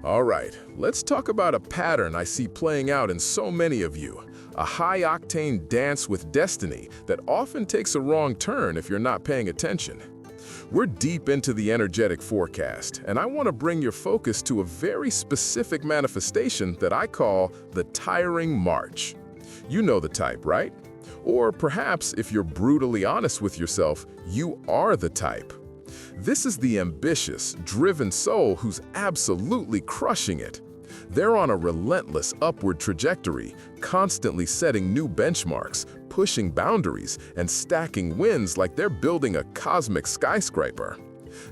All right, let's talk about a pattern I see playing out in so many of you. A high-octane dance with destiny that often takes a wrong turn if you're not paying attention. We're deep into the energetic forecast, and I want to bring your focus to a very specific manifestation that I call the tiring march. You know the type, right? Or perhaps, if you're brutally honest with yourself, you are the type. This is the ambitious, driven soul who's absolutely crushing it. They're on a relentless upward trajectory, constantly setting new benchmarks, pushing boundaries, and stacking wins like they're building a cosmic skyscraper.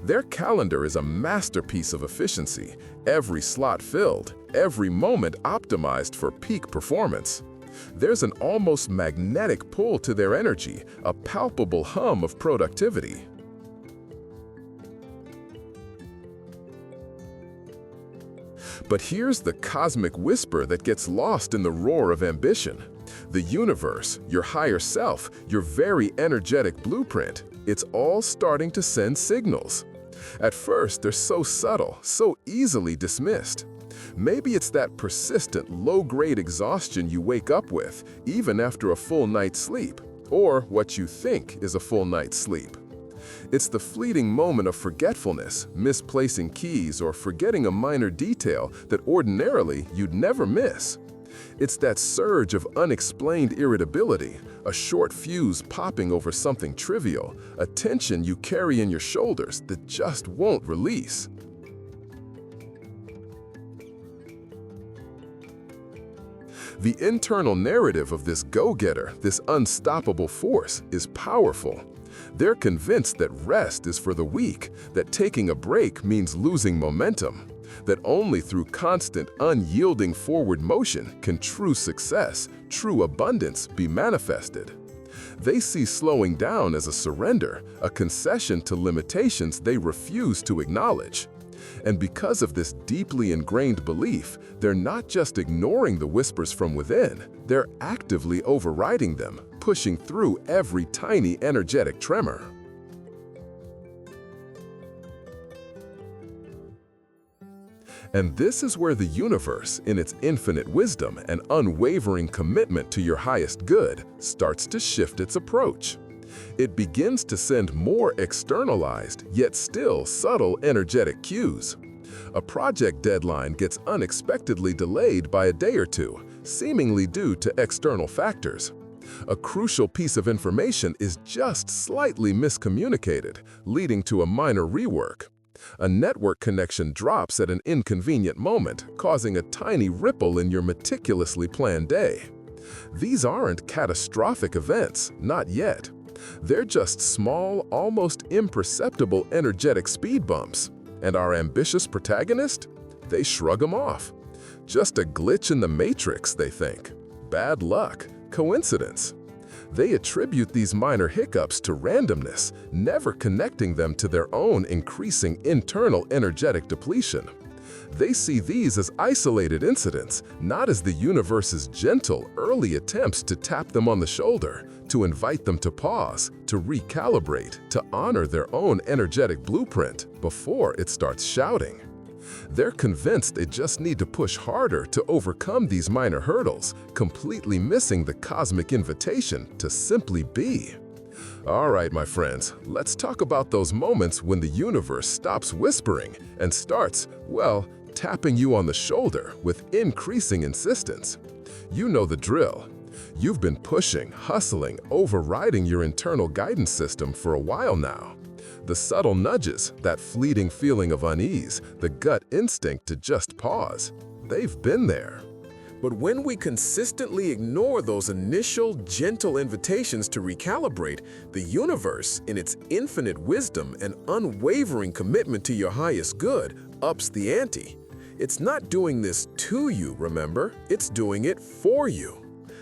Their calendar is a masterpiece of efficiency, every slot filled, every moment optimized for peak performance. There's an almost magnetic pull to their energy, a palpable hum of productivity. But here's the cosmic whisper that gets lost in the roar of ambition. The universe, your higher self, your very energetic blueprint, it's all starting to send signals. At first, they're so subtle, so easily dismissed. Maybe it's that persistent, low-grade exhaustion you wake up with, even after a full night's sleep, or what you think is a full night's sleep. It's the fleeting moment of forgetfulness, misplacing keys, or forgetting a minor detail that ordinarily you'd never miss. It's that surge of unexplained irritability, a short fuse popping over something trivial, a tension you carry in your shoulders that just won't release. The internal narrative of this go-getter, this unstoppable force, is powerful. They're convinced that rest is for the weak, that taking a break means losing momentum, that only through constant, unyielding forward motion can true success, true abundance be manifested. They see slowing down as a surrender, a concession to limitations they refuse to acknowledge. And because of this deeply ingrained belief, they're not just ignoring the whispers from within, they're actively overriding them, pushing through every tiny energetic tremor. And this is where the universe, in its infinite wisdom and unwavering commitment to your highest good, starts to shift its approach. It begins to send more externalized, yet still subtle energetic cues. A project deadline gets unexpectedly delayed by a day or two, seemingly due to external factors. A crucial piece of information is just slightly miscommunicated, leading to a minor rework. A network connection drops at an inconvenient moment, causing a tiny ripple in your meticulously planned day. These aren't catastrophic events, not yet. They're just small, almost imperceptible energetic speed bumps. And our ambitious protagonist? They shrug them off. Just a glitch in the matrix, they think. Bad luck, coincidence. They attribute these minor hiccups to randomness, never connecting them to their own increasing internal energetic depletion. They see these as isolated incidents, not as the universe's gentle, early attempts to tap them on the shoulder, to invite them to pause, to recalibrate, to honor their own energetic blueprint before it starts shouting. They're convinced they just need to push harder to overcome these minor hurdles, completely missing the cosmic invitation to simply be. All right, my friends, let's talk about those moments when the universe stops whispering and starts, well, tapping you on the shoulder with increasing insistence. You know the drill. You've been pushing, hustling, overriding your internal guidance system for a while now. The subtle nudges, that fleeting feeling of unease, the gut instinct to just pause, they've been there. But when we consistently ignore those initial, gentle invitations to recalibrate, the universe, in its infinite wisdom and unwavering commitment to your highest good, ups the ante. It's not doing this to you, remember? It's doing it for you.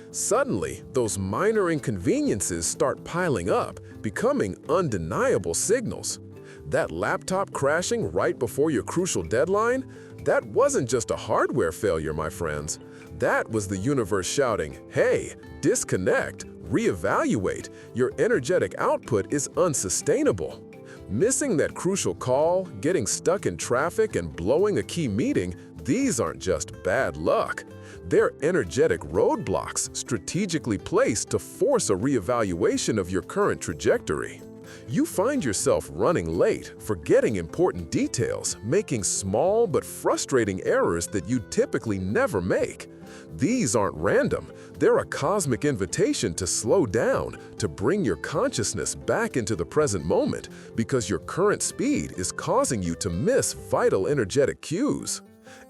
Suddenly, those minor inconveniences start piling up, becoming undeniable signals. That laptop crashing right before your crucial deadline? That wasn't just a hardware failure, my friends. That was the universe shouting, "Hey, disconnect, reevaluate, your energetic output is unsustainable." Missing that crucial call, getting stuck in traffic, and blowing a key meeting, These aren't just bad luck. They're energetic roadblocks strategically placed to force a reevaluation of your current trajectory. You find yourself running late, forgetting important details, making small but frustrating errors that you'd typically never make. These aren't random. They're a cosmic invitation to slow down, to bring your consciousness back into the present moment, because your current speed is causing you to miss vital energetic cues.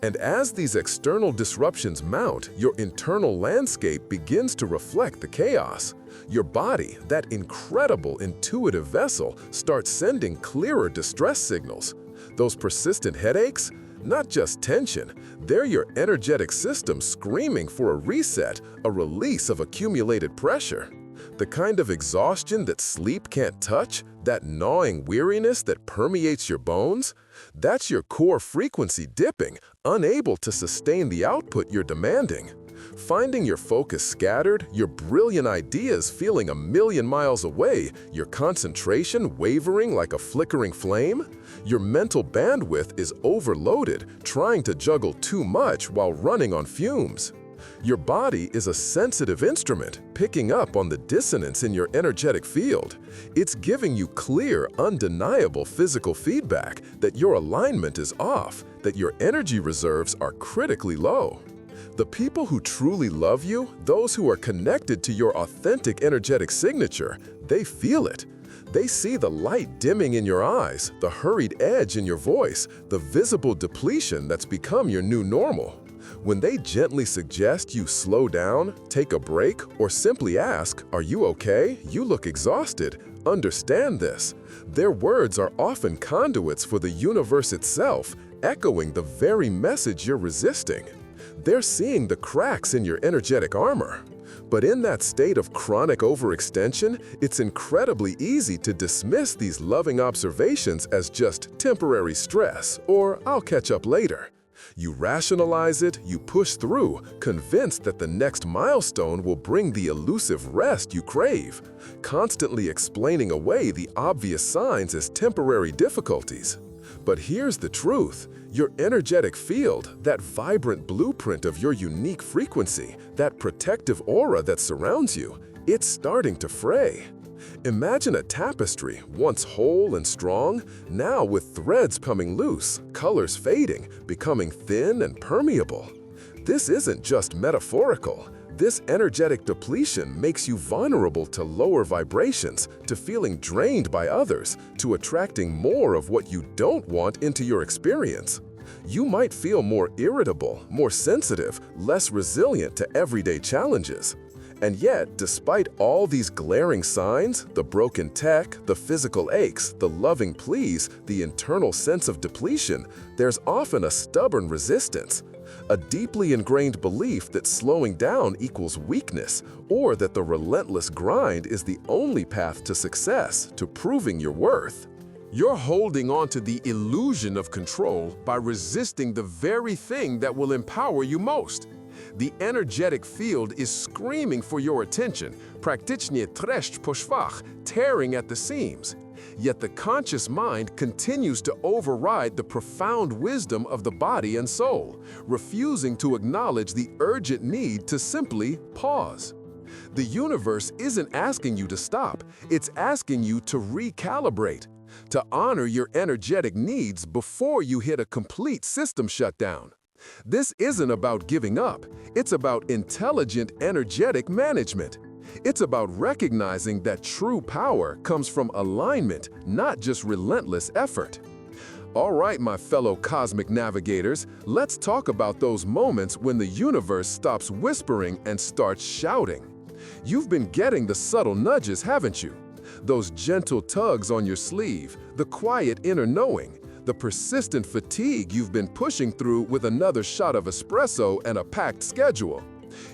And as these external disruptions mount, your internal landscape begins to reflect the chaos. Your body, that incredible intuitive vessel, starts sending clearer distress signals. Those persistent headaches? Not just tension, they're your energetic system screaming for a reset, a release of accumulated pressure. The kind of exhaustion that sleep can't touch, that gnawing weariness that permeates your bones, that's your core frequency dipping, unable to sustain the output you're demanding. Finding your focus scattered, your brilliant ideas feeling a million miles away, your concentration wavering like a flickering flame? Your mental bandwidth is overloaded, trying to juggle too much while running on fumes. Your body is a sensitive instrument, picking up on the dissonance in your energetic field. It's giving you clear, undeniable physical feedback that your alignment is off, that your energy reserves are critically low. The people who truly love you, those who are connected to your authentic energetic signature, they feel it. They see the light dimming in your eyes, the hurried edge in your voice, the visible depletion that's become your new normal. When they gently suggest you slow down, take a break, or simply ask, "Are you okay? You look exhausted," understand this. Their words are often conduits for the universe itself, echoing the very message you're resisting. They're seeing the cracks in your energetic armor. But in that state of chronic overextension, it's incredibly easy to dismiss these loving observations as just temporary stress, or "I'll catch up later." You rationalize it, you push through, convinced that the next milestone will bring the elusive rest you crave, constantly explaining away the obvious signs as temporary difficulties. But here's the truth. Your energetic field, that vibrant blueprint of your unique frequency, that protective aura that surrounds you, it's starting to fray. Imagine a tapestry, once whole and strong, now with threads coming loose, colors fading, becoming thin and permeable. This isn't just metaphorical. This energetic depletion makes you vulnerable to lower vibrations, to feeling drained by others, to attracting more of what you don't want into your experience. You might feel more irritable, more sensitive, less resilient to everyday challenges. And yet, despite all these glaring signs, the broken tech, the physical aches, the loving pleas, the internal sense of depletion, there's often a stubborn resistance. A deeply ingrained belief that slowing down equals weakness, or that the relentless grind is the only path to success, to proving your worth. You're holding on to the illusion of control by resisting the very thing that will empower you most. The energetic field is screaming for your attention, praktycznie treść poszwach, tearing at the seams. Yet the conscious mind continues to override the profound wisdom of the body and soul, refusing to acknowledge the urgent need to simply pause. The universe isn't asking you to stop, it's asking you to recalibrate, to honor your energetic needs before you hit a complete system shutdown. This isn't about giving up, it's about intelligent, energetic management. It's about recognizing that true power comes from alignment, not just relentless effort. All right, my fellow cosmic navigators, let's talk about those moments when the universe stops whispering and starts shouting. You've been getting the subtle nudges, haven't you? Those gentle tugs on your sleeve, the quiet inner knowing, the persistent fatigue you've been pushing through with another shot of espresso and a packed schedule.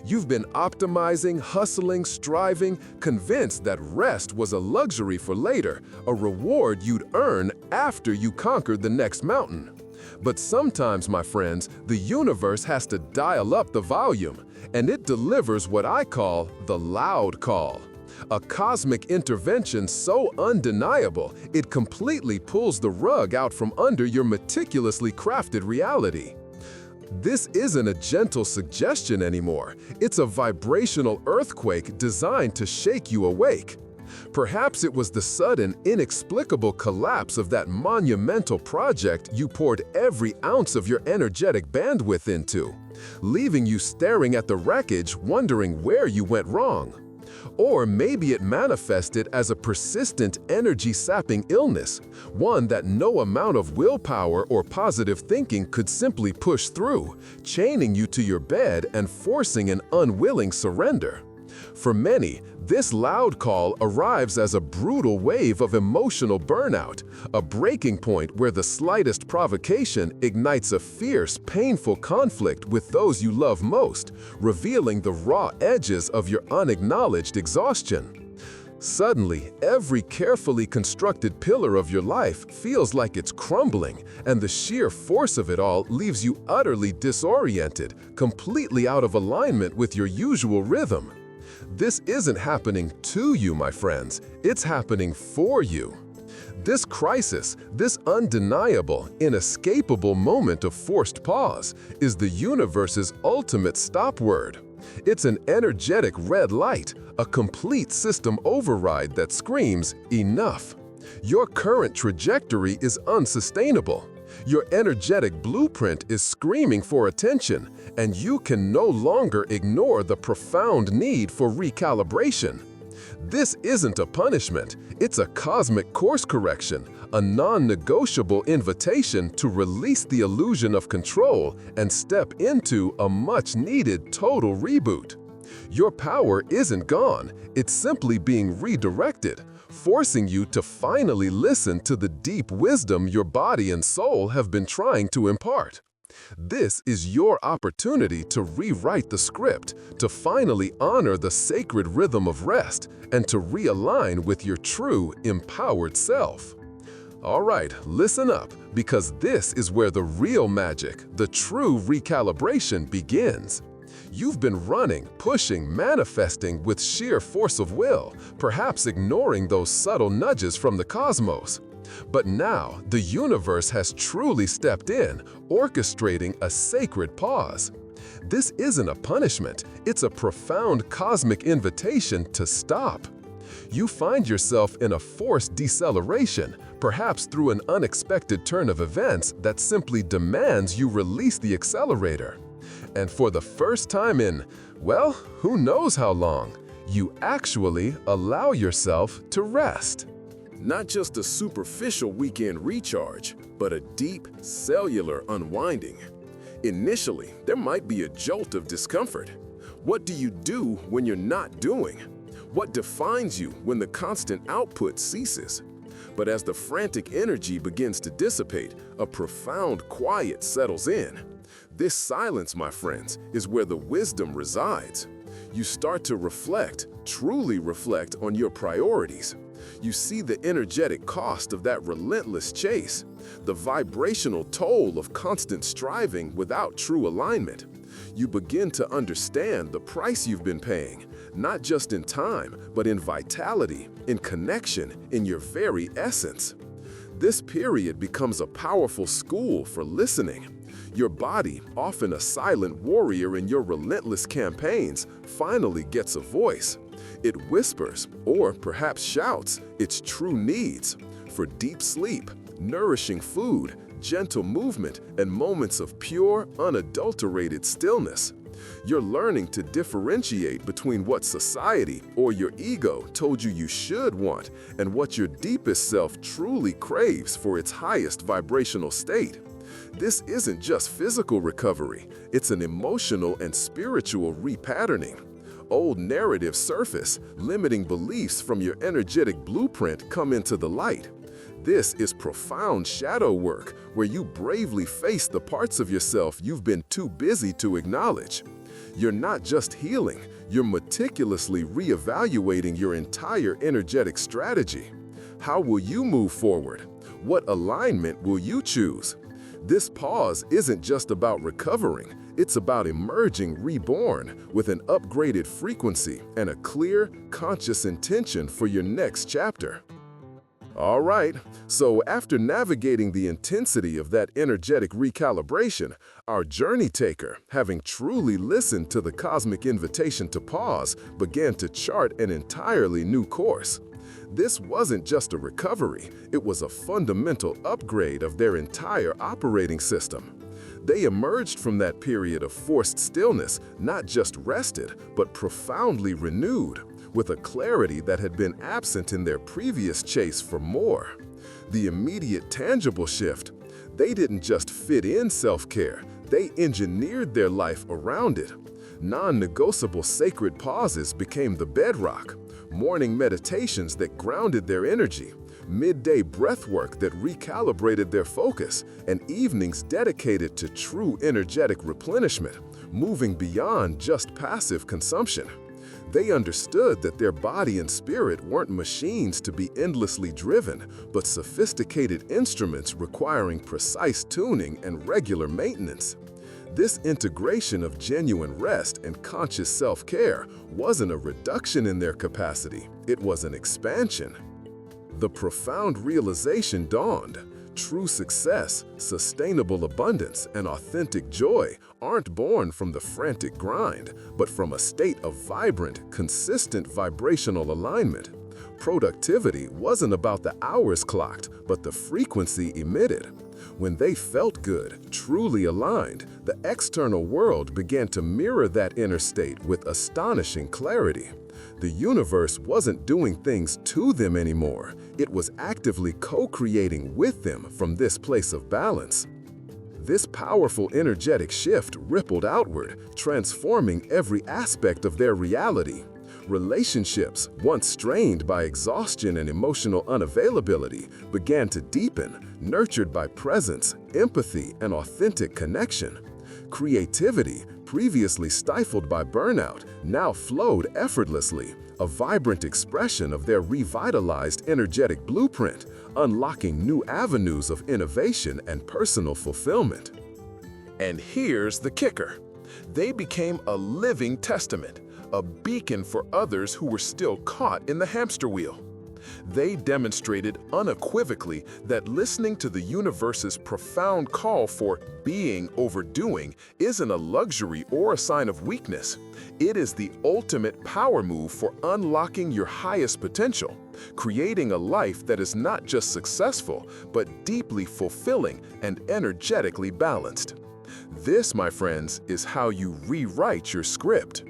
You've been optimizing, hustling, striving, convinced that rest was a luxury for later, a reward you'd earn after you conquered the next mountain. But sometimes, my friends, the universe has to dial up the volume, and it delivers what I call the loud call. A cosmic intervention so undeniable, it completely pulls the rug out from under your meticulously crafted reality. This isn't a gentle suggestion anymore. It's a vibrational earthquake designed to shake you awake. Perhaps it was the sudden, inexplicable collapse of that monumental project you poured every ounce of your energetic bandwidth into, leaving you staring at the wreckage, wondering where you went wrong. Or maybe it manifested as a persistent, energy-sapping illness, one that no amount of willpower or positive thinking could simply push through, chaining you to your bed and forcing an unwilling surrender. For many, this loud call arrives as a brutal wave of emotional burnout, a breaking point where the slightest provocation ignites a fierce, painful conflict with those you love most, revealing the raw edges of your unacknowledged exhaustion. Suddenly, every carefully constructed pillar of your life feels like it's crumbling, and the sheer force of it all leaves you utterly disoriented, completely out of alignment with your usual rhythm. This isn't happening to you, my friends. It's happening for you. This crisis, this undeniable, inescapable moment of forced pause, is the universe's ultimate stop word. It's an energetic red light, a complete system override that screams, "Enough." Your current trajectory is unsustainable. Your energetic blueprint is screaming for attention, and you can no longer ignore the profound need for recalibration. This isn't a punishment, it's a cosmic course correction, a non-negotiable invitation to release the illusion of control and step into a much-needed total reboot. Your power isn't gone, it's simply being redirected, forcing you to finally listen to the deep wisdom your body and soul have been trying to impart. This is your opportunity to rewrite the script, to finally honor the sacred rhythm of rest, and to realign with your true, empowered self. All right, listen up, because this is where the real magic, the true recalibration begins. You've been running, pushing, manifesting with sheer force of will, perhaps ignoring those subtle nudges from the cosmos. But now, the universe has truly stepped in, orchestrating a sacred pause. This isn't a punishment, it's a profound cosmic invitation to stop. You find yourself in a forced deceleration, perhaps through an unexpected turn of events that simply demands you release the accelerator. And for the first time in, well, who knows how long, you actually allow yourself to rest. Not just a superficial weekend recharge, but a deep, cellular unwinding. Initially, there might be a jolt of discomfort. What do you do when you're not doing? What defines you when the constant output ceases? But as the frantic energy begins to dissipate, a profound quiet settles in. This silence, my friends, is where the wisdom resides. You start to reflect, truly reflect on your priorities. You see the energetic cost of that relentless chase, the vibrational toll of constant striving without true alignment. You begin to understand the price you've been paying, not just in time, but in vitality, in connection, in your very essence. This period becomes a powerful school for listening. Your body, often a silent warrior in your relentless campaigns, finally gets a voice. It whispers, or perhaps shouts, its true needs for deep sleep, nourishing food, gentle movement, and moments of pure, unadulterated stillness. You're learning to differentiate between what society or your ego told you should want and what your deepest self truly craves for its highest vibrational state. This isn't just physical recovery, it's an emotional and spiritual repatterning. Old narratives surface, limiting beliefs from your energetic blueprint come into the light. This is profound shadow work where you bravely face the parts of yourself you've been too busy to acknowledge. You're not just healing, you're meticulously reevaluating your entire energetic strategy. How will you move forward? What alignment will you choose? This pause isn't just about recovering, it's about emerging reborn with an upgraded frequency and a clear, conscious intention for your next chapter. All right, so after navigating the intensity of that energetic recalibration, our journey taker, having truly listened to the cosmic invitation to pause, began to chart an entirely new course. This wasn't just a recovery, it was a fundamental upgrade of their entire operating system. They emerged from that period of forced stillness not just rested, but profoundly renewed, with a clarity that had been absent in their previous chase for more. The immediate tangible shift: they didn't just fit in self-care, they engineered their life around it. Non-negotiable sacred pauses became the bedrock, morning meditations that grounded their energy, midday breathwork that recalibrated their focus, and evenings dedicated to true energetic replenishment, moving beyond just passive consumption. They understood that their body and spirit weren't machines to be endlessly driven, but sophisticated instruments requiring precise tuning and regular maintenance. This integration of genuine rest and conscious self-care wasn't a reduction in their capacity, it was an expansion. The profound realization dawned: true success, sustainable abundance, and authentic joy aren't born from the frantic grind, but from a state of vibrant, consistent vibrational alignment. Productivity wasn't about the hours clocked, but the frequency emitted. When they felt good, truly aligned, the external world began to mirror that inner state with astonishing clarity. The universe wasn't doing things to them anymore. It was actively co-creating with them from this place of balance. This powerful energetic shift rippled outward, transforming every aspect of their reality. Relationships, once strained by exhaustion and emotional unavailability, began to deepen, nurtured by presence, empathy, and authentic connection. Creativity, previously stifled by burnout, now flowed effortlessly, a vibrant expression of their revitalized energetic blueprint, unlocking new avenues of innovation and personal fulfillment. And here's the kicker: they became a living testament, a beacon for others who were still caught in the hamster wheel. They demonstrated unequivocally that listening to the universe's profound call for being over doing isn't a luxury or a sign of weakness. It is the ultimate power move for unlocking your highest potential, creating a life that is not just successful, but deeply fulfilling and energetically balanced. This, my friends, is how you rewrite your script.